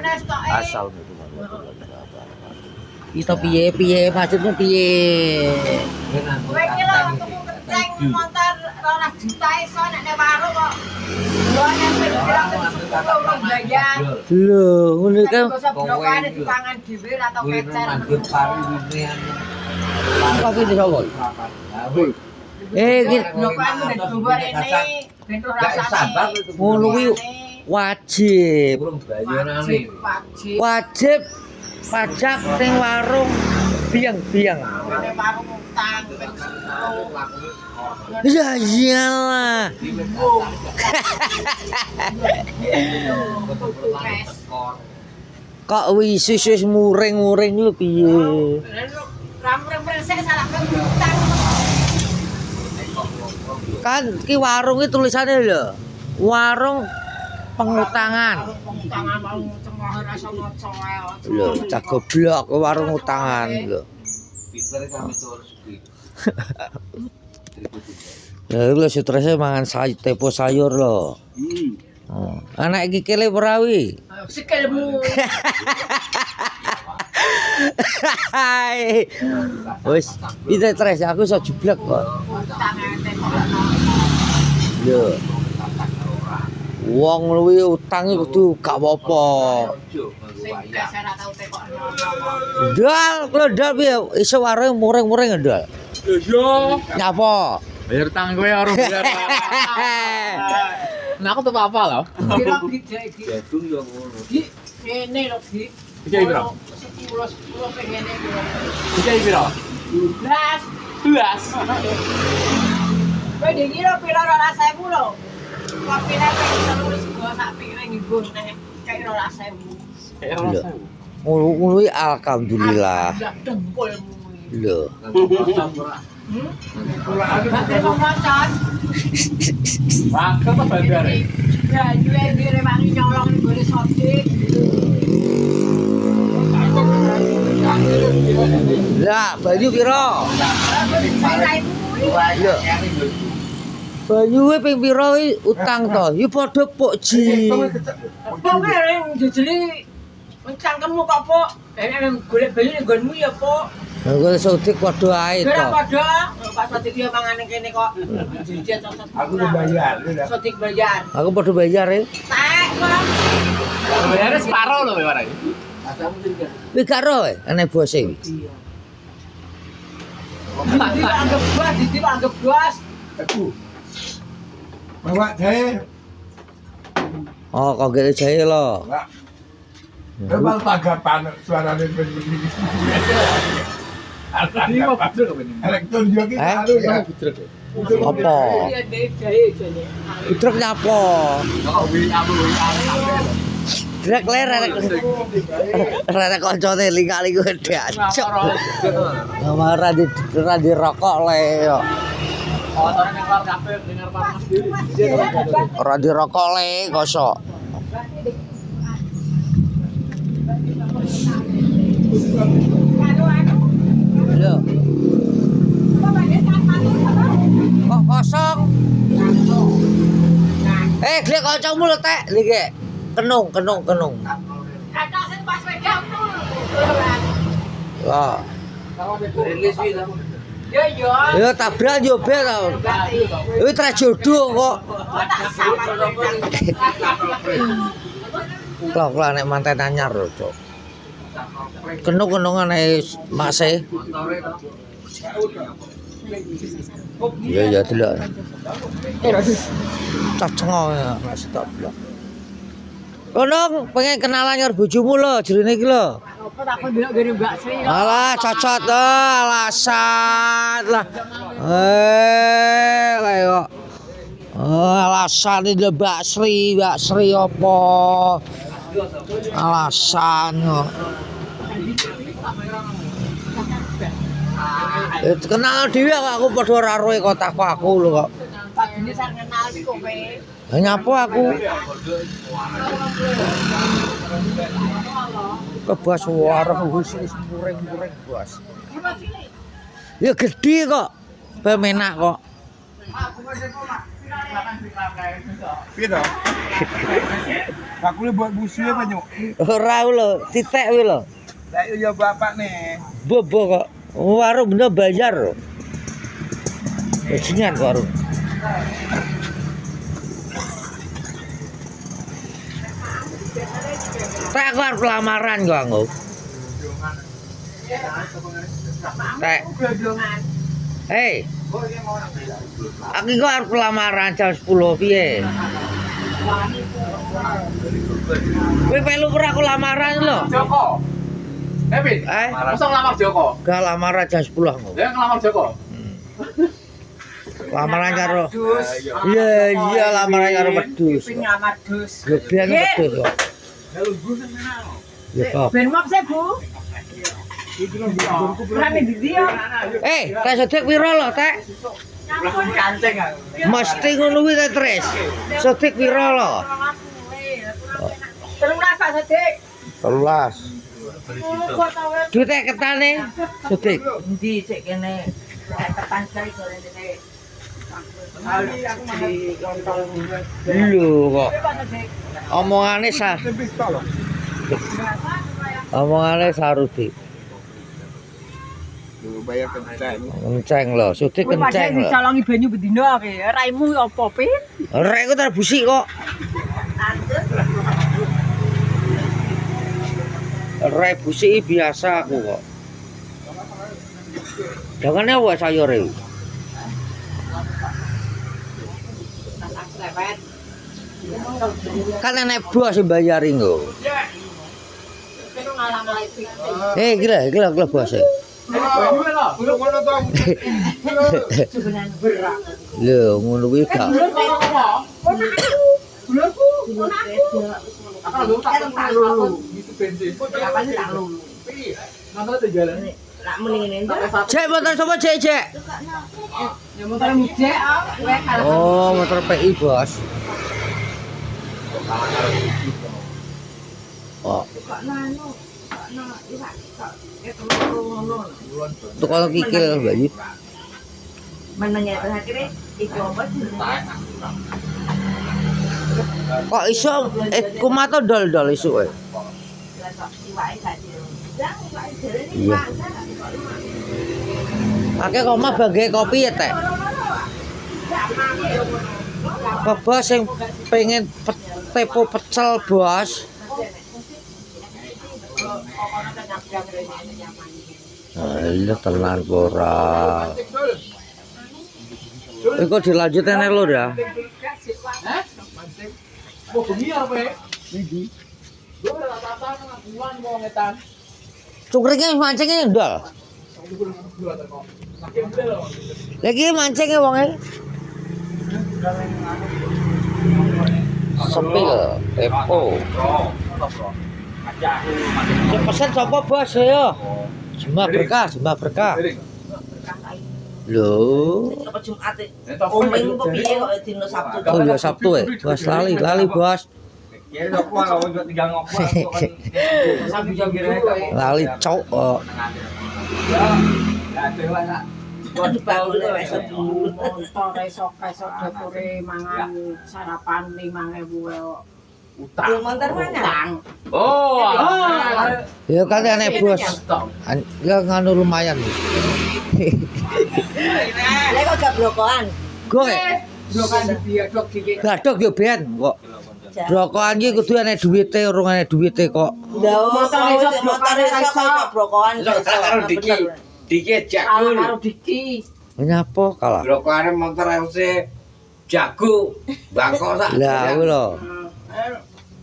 Asal kita piye maksudnya piye? Kowe iki lho tuku kenceng motor 12 juta iso nek ning warung kok. Yo nek pirang bayar. Lho, ngono kan Kowe dipangan dhewe ra tau kecer. kopi di sapa? Iki ngono kuwi wajib. Wajib pajak ning warung biang-biang. Ya iyalah. Kok wis muring-muring lho piye? Kan ki warung iki tulisannya lho. Warung pengutangan. Lho, cak goblok warung utangan lho. Ya lho strese mangan sayur tepo sayur lho. Oh. Anak iki kele perawi. Sikilmu. Wis, iki stres aku iso jublek kok. Yo. Wong luwi utang iki kudu gak apa-apa. Ndal, kalau ndal piye iso warung muring-muring ndal. Yo. Nyapa? Bayar utang kowe ora bayar. Nah aku tuh apa lho? Kira iki. Jadung yo ngono. Ki kene lho Ki. Iki piro? 10 pengene piro. Iki piro? 12. 12. Kowe dikira piro 12.000 lho. Kopine ping 3 sego sak piring ibu neh kayak 12.000. Ngono iki alhamdulillah. Dengkulmu. Lho. Bapak mau macan. Wah, kok bandar e? Ya, duwe dire wangi nyolong ning gone sodik. Lah, banyu piro? Iya. Banyu kuwi ping piro utang to? Ya padha pok ji. Pokoke ning jejeli mencangkemmu kok, Pok. Nek golek banyu ning nggonmu ya, Pok. Engko sodik padha ae Ora to. padha, Pak Sodik yo mangan ning kene kok. Jajan cocok. Aku udah bayar, Sodik bayar. Aku padha bayar e. Tek kok. Bayarnya separo lho bayar iki. Kuwi gak ro enek bose iki. Didi anggap bos. aku. Bawa jahe, Oh, kok gede jahe lo. enggak. Memang tanggapan suaranya begini. Iki kok budrek apa ini? Elektron juga kita Eh? harus ya. Budrek. Apa? Iya, deh, jahe jane. Truk nyapa? Kok aku Drek ler rek kancane lingkali kuwi diacok. Ora di rokok le yo. Motor ning luar kabeh dengar panas dhewe. Ora di rokok le kosok. Lho, kok kosong? Glek kancamu lho tek, iki. Kenung. Kata sing pas wedang tuh. Wah, Rilis iki ta. Ya yo. ya tabrak yo be ta. Kuwi tra jodoh kok. Lah nek manten anyar lho, Cok. Kenung-kenungan ae makse. Ya delok. Caceng ya, masih tak delok. Konong pengen kenalan karo bojomu lho, jerene iki lho. Apa tak kon delok gene Mbak Sri. Alah cocot alasan lah. Kayak alasan iki Mbak Sri apa? Alasan kok. Kenal dhewe kok aku padha ora roe kok takok aku lho kok. Padine sak kenal iki kowe. Lah nyapa aku? Kebas warung khusus muring-muring bos. Ya gede kok. Pemenak kok. Piye to? Bakule buat musuhe banyak. Ora lho, titik kuwi lho. Lah ya bapak nih. Bobo kok. Warung bener bayar. Bajingan kok warung. Tak kok arep lamaran kok aku. Tak. Hei. Aku kok arep lamaran jam 10 piye? Kowe melu ora aku lamaran lho. Joko. Bin. Masa ngelamar Joko? Gak lamaran jam 10 aku. Dia ngelamar Joko. Lamaran karo. Iya lamaran karo wedhus. Ping ngamar dus. Lebihan wedhus kok. Ya kok. Ben mop sih, Bu. Berani di dia. Tak sedek piro lho, Tek? Belakang kancing aku. Mesti ngono kuwi ta, Tris. Sedek piro lho? 13 Pak Sedik. 13. Duite ketane sedek. Endi sik kene? Tekan sekali goreng dene. Lho kok. Omongane Omongane sarudi. Bayar kencang. Kenceng lho, sedek kenceng lho. Dicolongi banyu bendina ke. Raimu apa, Pin? Rek ku terbusik kok. Rek busik biasa aku kok. Jangan apa sayure. Kan enek bos sing bayari nggo. Gila bos. Lho, ngono kuwi gak. Cek motor sapa cek? Ya motor mujek, Oh, motor PI, Bos. Oh. Untuk kalau kikil Bayu. menanya terakhir iku apa sih? Kok iso kumato dol-dol isu kowe? Iya. Akeh koma bagai kopi ya, Teh. Bos sing pengen tepo pecel, Bos. Iya tenan ora. Iku dilanjutin ae lho ya. Oh, bengi arep e. Iki. Gue ora tatan nang bulan kok ngetan. Cukringe mancingnya ndol. Lagi mancingnya wonge. Sepil, tepo. Sing pesen sapa bos ya? Jembah berkah. Lho. Apa Jumat e? Minggu kok piye kok dino Sabtu. Oh ya Sabtu ya. Bos lali bos. Lali cok. Esok dapure mangan sarapan 5.000 Utang. Montar mana? Oh. Ya kan aneh bos. Ya nganu lumayan. Lek kok gak brokoan. Gue Brokoan diadok dikit. gadok yo ben kok. Brokoan iki kudu ana duwite, urung ana duwite kok. Motor iso brokoan Karo Diki jago. karo Diki. Nyapa kalah. Brokane motor harusnya jago. Bangkok sak. Lah kuwi lho.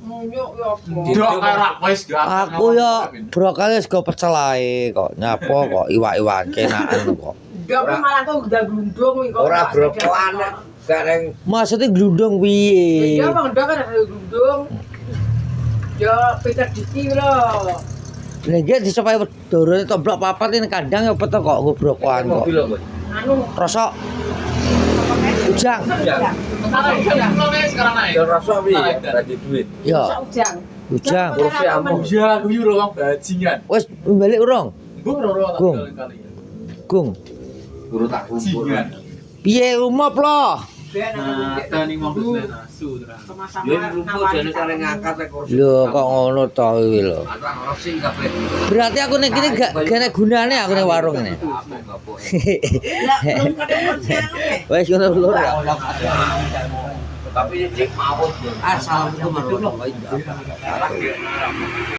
Munyuk yo apa? Dok ora wis Aku yo brokane sego pecel ae kok. Nyapa kok iwak-iwak kenaan kok. Dok malah kok udah glundung iki kok. Ora brokoan gareng Maksudnya glundung piye? Ya Bang Dok kan ada glundung. Yo Peter Diki lho. Lah iki disopai dorone toblok papat ini kandang ya peto kok brokoan kok. Anu Rosok ujang. sekarang naik. yo rasa piye tadi duit. Yo, ujang. ujang. Kursi amu. Ya, gue yo orang bajingan. Wes balik urung? Gue ora Gung. Gung. Guru tak kumpul. Bajingan. Piye umop lo? Tani mau beli nasu terang. Yo mlumpuk jane kare ngangkat e kursi. Lho kok ngono to iki lho. Ada ngrosing kabeh. Berarti aku ning kene gak kene gunane aku ning warung ini. Gapuk-gapuk. Lah belum ketemu siang ya. Wes ngono lho. Tapi cek mawon. Assalamualaikum warahmatullahi wabarakatuh.